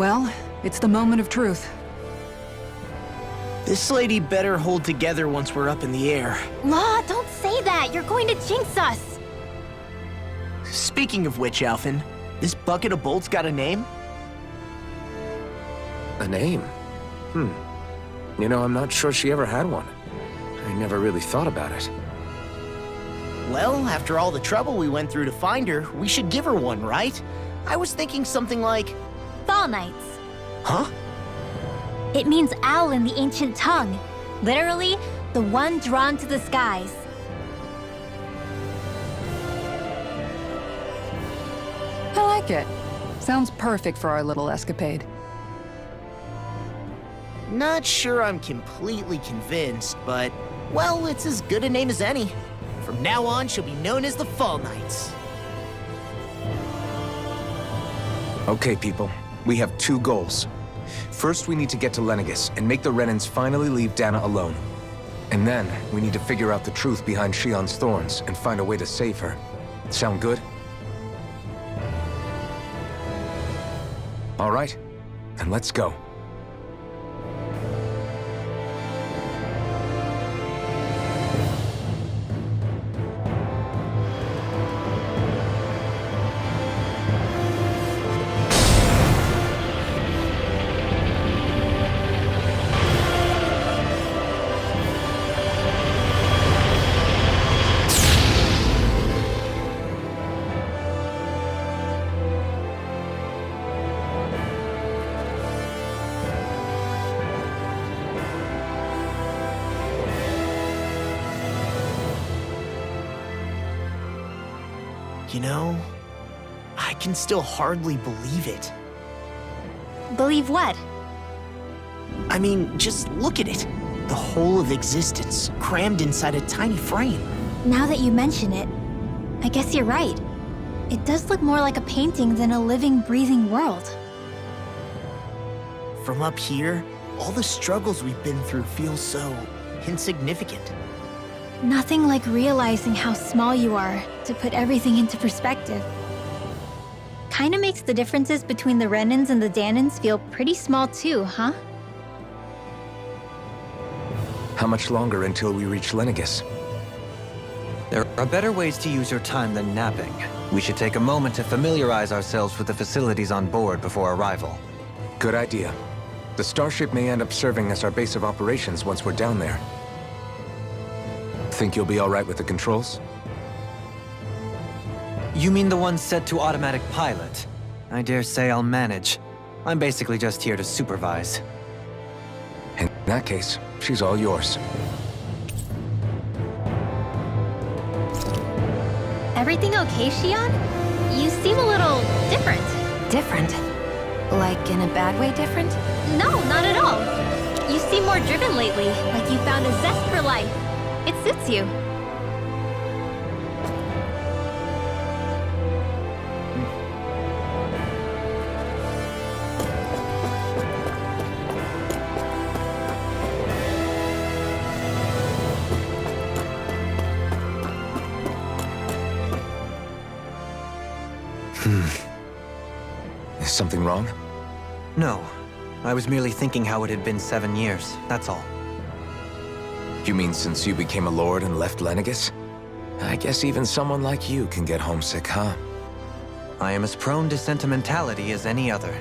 Well, it's the moment of truth. This lady better hold together once we're up in the air. Law, don't say that! You're going to jinx us! Speaking of which, Alphen, this bucket of bolts got a name? A name? You know, I'm not sure she ever had one. I never really thought about it. Well, after all the trouble we went through to find her, we should give her one, right? I was thinking something like... Fall Knights. Huh? It means owl in the ancient tongue. Literally, the one drawn to the skies. I like it. Sounds perfect for our little escapade. Not sure I'm completely convinced, but... well, it's as good a name as any. From now on, she'll be known as the Fall Knights. Okay, people. We have two goals. First, we need to get to Lenegis and make the Renans finally leave Dana alone. And then, we need to figure out the truth behind Shion's thorns and find a way to save her. Sound good? All right, then let's go. You know, I can still hardly believe it. Believe what? I mean, just look at it. The whole of existence, crammed inside a tiny frame. Now that you mention it, I guess you're right. It does look more like a painting than a living, breathing world. From up here, all the struggles we've been through feel so insignificant. Nothing like realizing how small you are to put everything into perspective. Kinda makes the differences between the Renans and the Danans feel pretty small too, huh? How much longer until we reach Lenegis? There are better ways to use your time than napping. We should take a moment to familiarize ourselves with the facilities on board before arrival. Good idea. The starship may end up serving as our base of operations once we're down there. Think you'll be all right with the controls? You mean the one set to automatic pilot? I dare say I'll manage. I'm basically just here to supervise. In that case, she's all yours. Everything okay, Shion? You seem a little different. Different? Like in a bad way different? No, not at all. You seem more driven lately, like you found a zest for life. It suits you. Is something wrong? No. I was merely thinking how it had been 7 years, that's all. You mean since you became a lord and left Lenegis? I guess even someone like you can get homesick, huh? I am as prone to sentimentality as any other.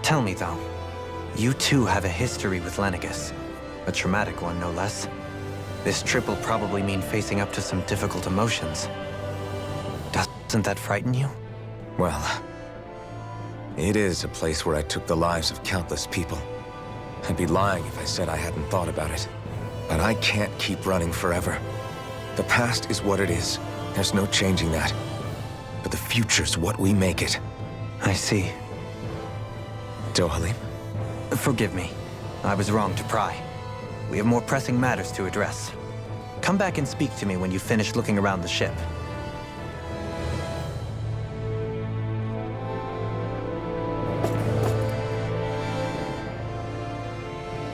Tell me, though, you too have a history with Lenegis. A traumatic one, no less. This trip will probably mean facing up to some difficult emotions. Doesn't that frighten you? Well, it is a place where I took the lives of countless people. I'd be lying if I said I hadn't thought about it. But I can't keep running forever. The past is what it is. There's no changing that. But the future's what we make it. I see. Dohalim? Forgive me. I was wrong to pry. We have more pressing matters to address. Come back and speak to me when you finish looking around the ship.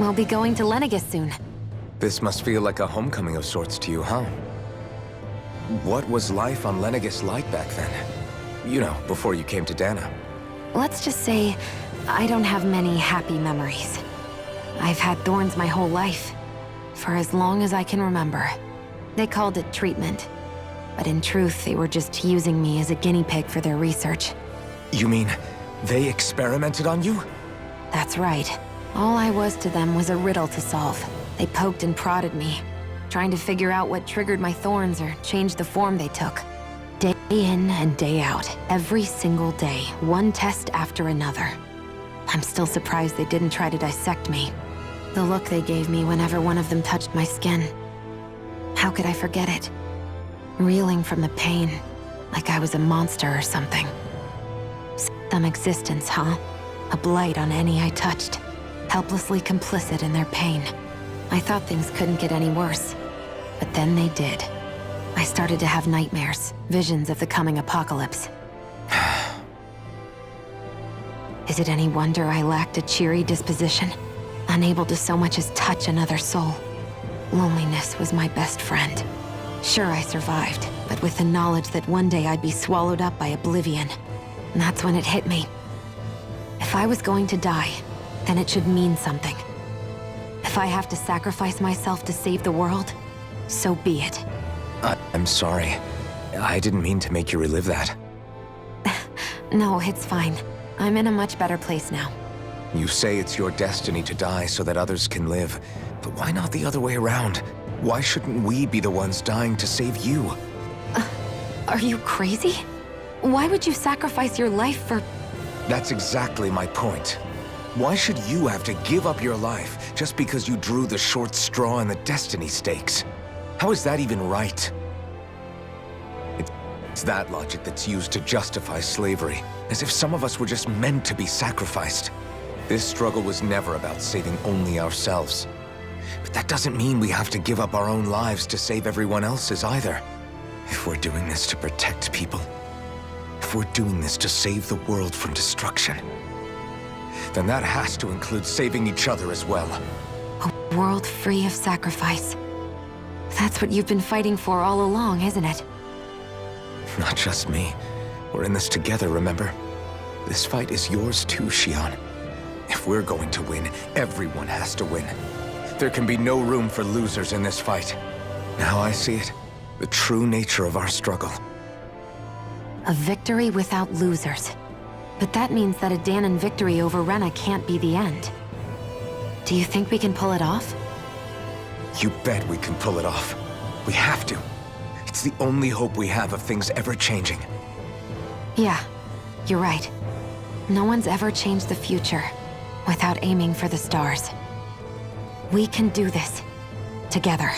We'll be going to Lenegis soon. This must feel like a homecoming of sorts to you, huh? What was life on Lenegis like back then? You know, before you came to Dana. Let's just say, I don't have many happy memories. I've had thorns my whole life, for as long as I can remember. They called it treatment, but in truth, they were just using me as a guinea pig for their research. You mean, they experimented on you? That's right. All I was to them was a riddle to solve. They poked and prodded me, trying to figure out what triggered my thorns or changed the form they took. Day in and day out, every single day, one test after another. I'm still surprised they didn't try to dissect me. The look they gave me whenever one of them touched my skin. How could I forget it? Reeling from the pain, like I was a monster or something. Some existence, huh? A blight on any I touched. Helplessly complicit in their pain. I thought things couldn't get any worse. But then they did. I started to have nightmares, visions of the coming apocalypse. Is it any wonder I lacked a cheery disposition? Unable to so much as touch another soul. Loneliness was my best friend. Sure, I survived, but with the knowledge that one day I'd be swallowed up by oblivion. And that's when it hit me. If I was going to die, then it should mean something. If I have to sacrifice myself to save the world, so be it. I'm sorry. I didn't mean to make you relive that. No, it's fine. I'm in a much better place now. You say it's your destiny to die so that others can live, but why not the other way around? Why shouldn't we be the ones dying to save you? Are you crazy? Why would you sacrifice your life for... That's exactly my point. Why should you have to give up your life just because you drew the short straw in the destiny stakes? How is that even right? It's that logic that's used to justify slavery, as if some of us were just meant to be sacrificed. This struggle was never about saving only ourselves. But that doesn't mean we have to give up our own lives to save everyone else's either. If we're doing this to protect people, if we're doing this to save the world from destruction, then that has to include saving each other as well. A world free of sacrifice. That's what you've been fighting for all along, isn't it? Not just me. We're in this together, remember? This fight is yours too, Xion. If we're going to win, everyone has to win. There can be no room for losers in this fight. Now I see it. The true nature of our struggle. A victory without losers. But that means that a Danon victory over Rena can't be the end. Do you think we can pull it off? You bet we can pull it off. We have to. It's the only hope we have of things ever changing. Yeah, you're right. No one's ever changed the future without aiming for the stars. We can do this. Together.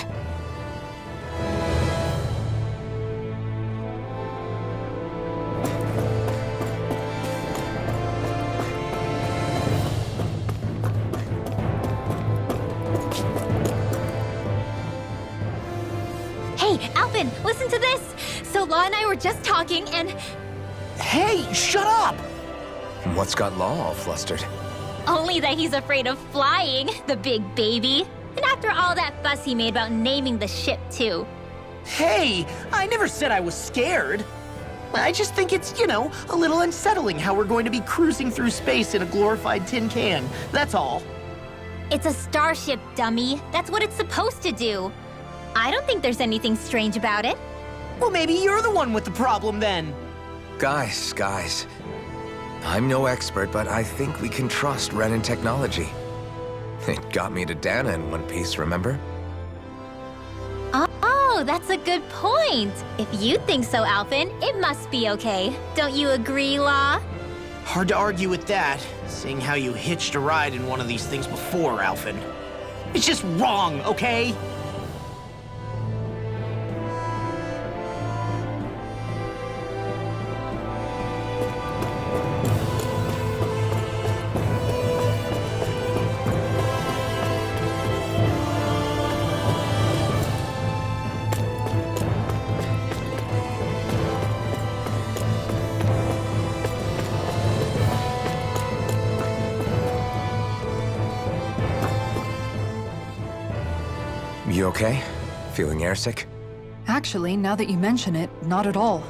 Hey, Alvin, listen to this! So Law and I were just talking and... Hey, shut up! What's got Law all flustered? Only that he's afraid of flying, the big baby. And after all that fuss he made about naming the ship, too. Hey, I never said I was scared. I just think it's, a little unsettling how we're going to be cruising through space in a glorified tin can. That's all. It's a starship, dummy. That's what it's supposed to do. I don't think there's anything strange about it. Well, maybe you're the one with the problem then. Guys. I'm no expert, but I think we can trust Renan technology. It got me to Dana in one piece, remember? Oh, that's a good point. If you think so, Alvin, it must be okay. Don't you agree, Law? Hard to argue with that, seeing how you hitched a ride in one of these things before, Alvin. It's just wrong, okay? You okay? Feeling airsick? Actually, now that you mention it, not at all.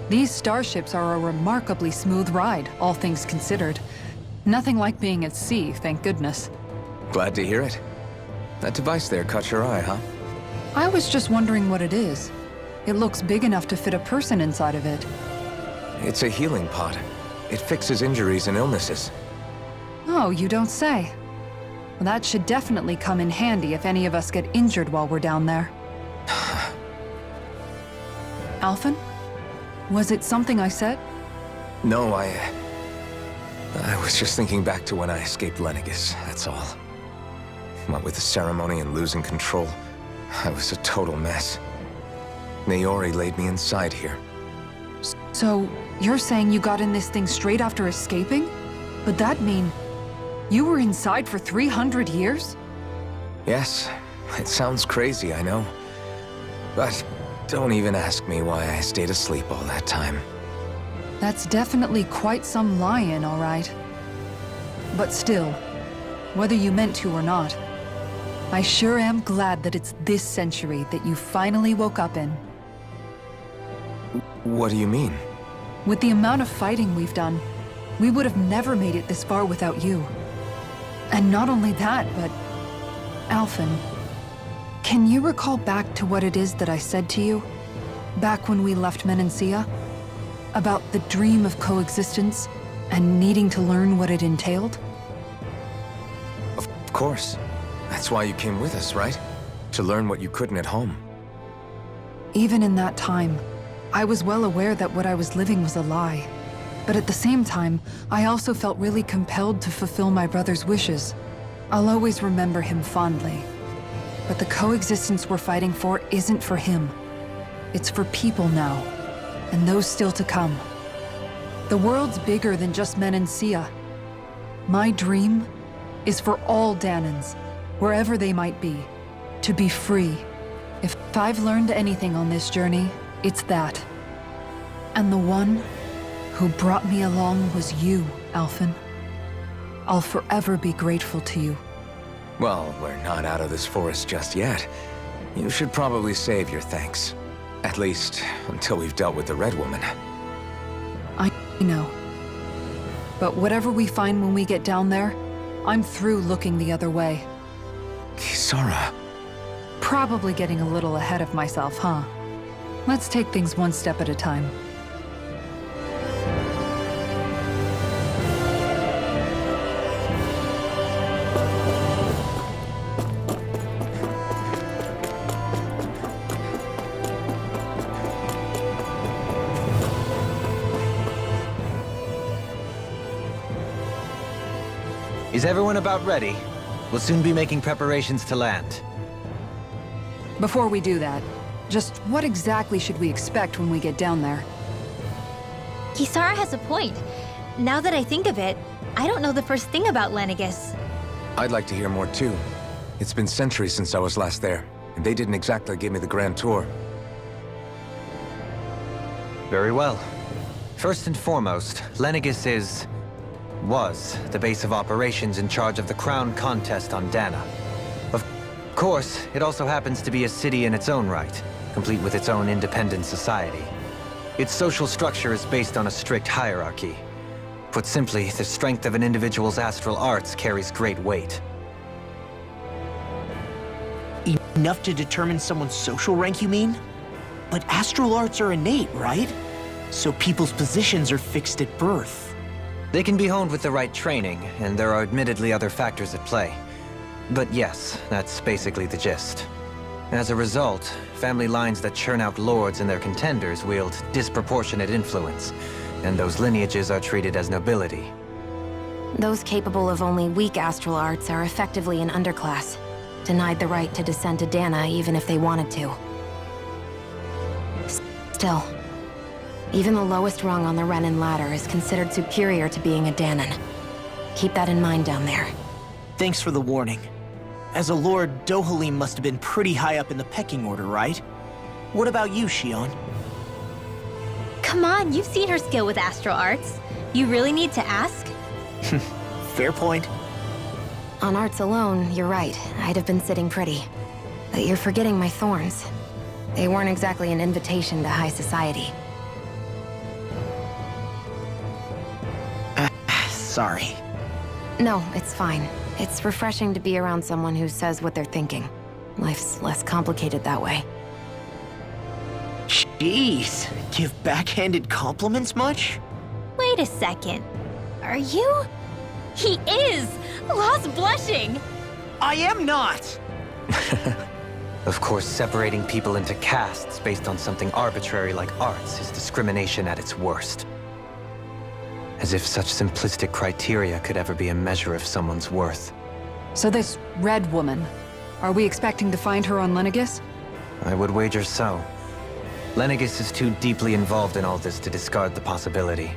These starships are a remarkably smooth ride, all things considered. Nothing like being at sea, thank goodness. Glad to hear it. That device there caught your eye, huh? I was just wondering what it is. It looks big enough to fit a person inside of it. It's a healing pod. It fixes injuries and illnesses. Oh, you don't say. Well, that should definitely come in handy if any of us get injured while we're down there. Alphen? Was it something I said? No, I was just thinking back to when I escaped Lenegis, that's all. What with the ceremony and losing control, I was a total mess. Naori laid me inside here. So, you're saying you got in this thing straight after escaping? Would that mean you were inside for 300 years? Yes, it sounds crazy, I know. But don't even ask me why I stayed asleep all that time. That's definitely quite some lie-in, all right. But still, whether you meant to or not, I sure am glad that it's this century that you finally woke up in. What do you mean? With the amount of fighting we've done, we would have never made it this far without you. And not only that, but... Alphen, can you recall back to what it is that I said to you? Back when we left Menancia? About the dream of coexistence, and needing to learn what it entailed? Of course. That's why you came with us, right? To learn what you couldn't at home. Even in that time, I was well aware that what I was living was a lie. But at the same time, I also felt really compelled to fulfill my brother's wishes. I'll always remember him fondly. But the coexistence we're fighting for isn't for him. It's for people now, and those still to come. The world's bigger than just Menancia. My dream is for all Danans, wherever they might be, to be free. If I've learned anything on this journey, it's that. And the one who brought me along was you, Alphen. I'll forever be grateful to you. Well, we're not out of this forest just yet. You should probably save your thanks. At least, until we've dealt with the Red Woman. I know. But whatever we find when we get down there, I'm through looking the other way. Kisara. Probably getting a little ahead of myself, huh? Let's take things one step at a time. Is everyone about ready? We'll soon be making preparations to land. Before we do that, just what exactly should we expect when we get down there? Kisara has a point. Now that I think of it, I don't know the first thing about Lenegis. I'd like to hear more too. It's been centuries since I was last there, and they didn't exactly give me the grand tour. Very well. First and foremost, Lenegis was the base of operations in charge of the crown contest on Dana. Of course, it also happens to be a city in its own right, complete with its own independent society. Its social structure is based on a strict hierarchy. Put simply, the strength of an individual's astral arts carries great weight. Enough to determine someone's social rank, you mean? But astral arts are innate, right? So people's positions are fixed at birth. They can be honed with the right training, and there are admittedly other factors at play. But yes, that's basically the gist. As a result, family lines that churn out lords and their contenders wield disproportionate influence, and those lineages are treated as nobility. Those capable of only weak astral arts are effectively an underclass, denied the right to descend to Dana even if they wanted to. Still, even the lowest rung on the Renin ladder is considered superior to being a Danan. Keep that in mind down there. Thanks for the warning. As a lord, Dohalim must have been pretty high up in the pecking order, right? What about you, Shion? Come on, you've seen her skill with astral arts. You really need to ask? Fair point. On arts alone, you're right. I'd have been sitting pretty. But you're forgetting my thorns. They weren't exactly an invitation to high society. Sorry. No, it's fine. It's refreshing to be around someone who says what they're thinking. Life's less complicated that way. Jeez, give backhanded compliments much? Wait a second. Are you? He is! Lost blushing! I am not! Of course, separating people into castes based on something arbitrary like arts is discrimination at its worst. As if such simplistic criteria could ever be a measure of someone's worth. So this red woman, are we expecting to find her on Lenegis? I would wager so. Lenegis is too deeply involved in all this to discard the possibility.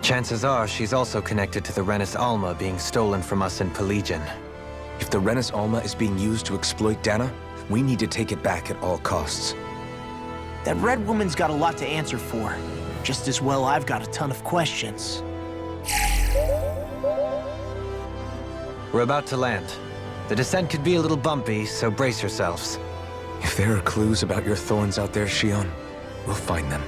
Chances are she's also connected to the Renis Alma being stolen from us in Pelegion. If the Renis Alma is being used to exploit Dana, we need to take it back at all costs. That red woman's got a lot to answer for. Just as well I've got a ton of questions. We're about to land. The descent could be a little bumpy, so brace yourselves. If there are clues about your thorns out there, Shion, we'll find them.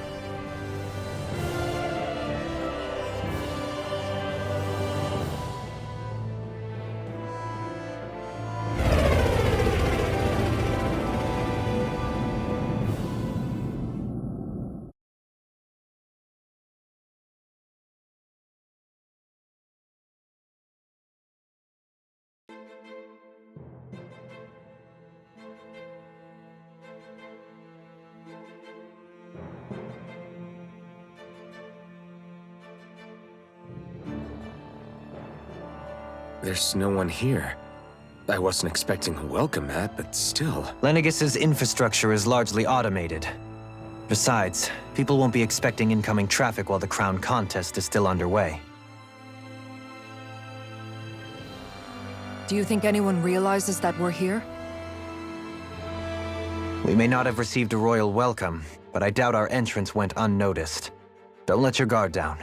There's no one here. I wasn't expecting a welcome mat, but still. Lenegis's infrastructure is largely automated. Besides, people won't be expecting incoming traffic while the crown contest is still underway. Do you think anyone realizes that we're here? We may not have received a royal welcome, but I doubt our entrance went unnoticed. Don't let your guard down.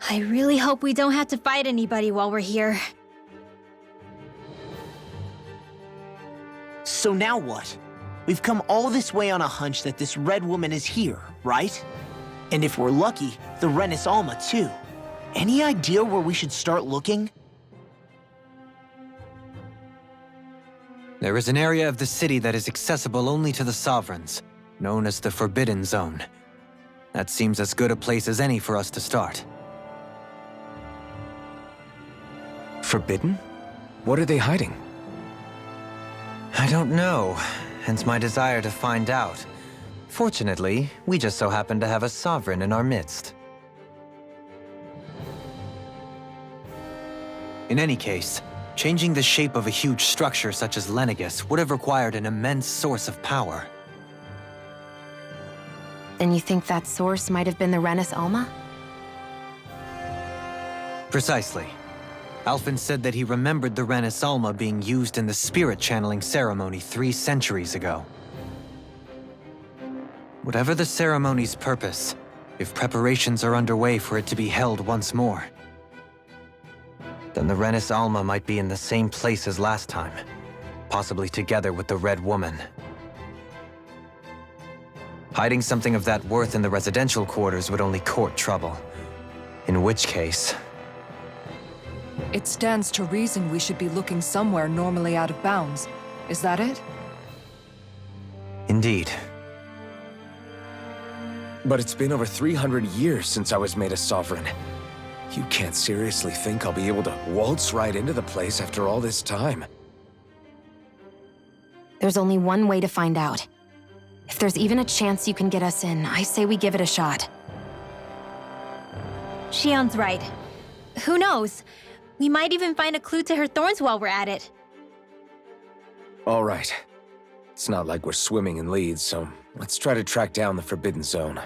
I really hope we don't have to fight anybody while we're here. So now what? We've come all this way on a hunch that this red woman is here, right? And if we're lucky, the Renis Alma too. Any idea where we should start looking? There is an area of the city that is accessible only to the Sovereigns, known as the Forbidden Zone. That seems as good a place as any for us to start. Forbidden? What are they hiding? I don't know, hence my desire to find out. Fortunately, we just so happen to have a Sovereign in our midst. In any case, changing the shape of a huge structure such as Lenegis would have required an immense source of power. And you think that source might have been the Renis Alma? Precisely. Alphen said that he remembered the Renis Alma being used in the spirit channeling ceremony 3 centuries ago. Whatever the ceremony's purpose, if preparations are underway for it to be held once more, then the Renis Alma might be in the same place as last time, possibly together with the Red Woman. Hiding something of that worth in the residential quarters would only court trouble. In which case... It stands to reason we should be looking somewhere normally out of bounds. Is that it? Indeed. But it's been over 300 years since I was made a sovereign. You can't seriously think I'll be able to waltz right into the place after all this time. There's only one way to find out. If there's even a chance you can get us in, I say we give it a shot. Shion's right. Who knows? We might even find a clue to her thorns while we're at it. All right. It's not like we're swimming in leads, so let's try to track down the Forbidden Zone.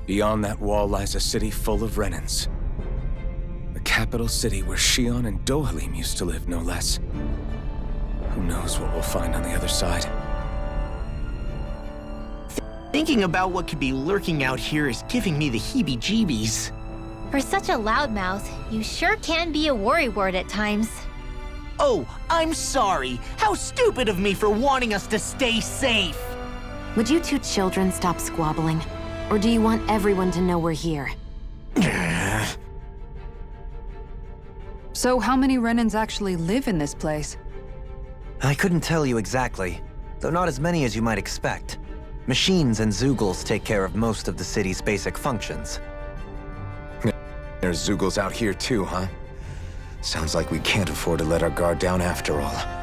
Beyond that wall lies a city full of Renans. The capital city where Shion and Dohalim used to live, no less. Who knows what we'll find on the other side? Thinking about what could be lurking out here is giving me the heebie-jeebies. For such a loudmouth, you sure can be a worrywart at times. Oh, I'm sorry. How stupid of me for wanting us to stay safe. Would you two children stop squabbling? Or do you want everyone to know we're here? So how many Renans actually live in this place? I couldn't tell you exactly, though not as many as you might expect. Machines and Zeugles take care of most of the city's basic functions. There's Zeugles out here too, huh? Sounds like we can't afford to let our guard down after all.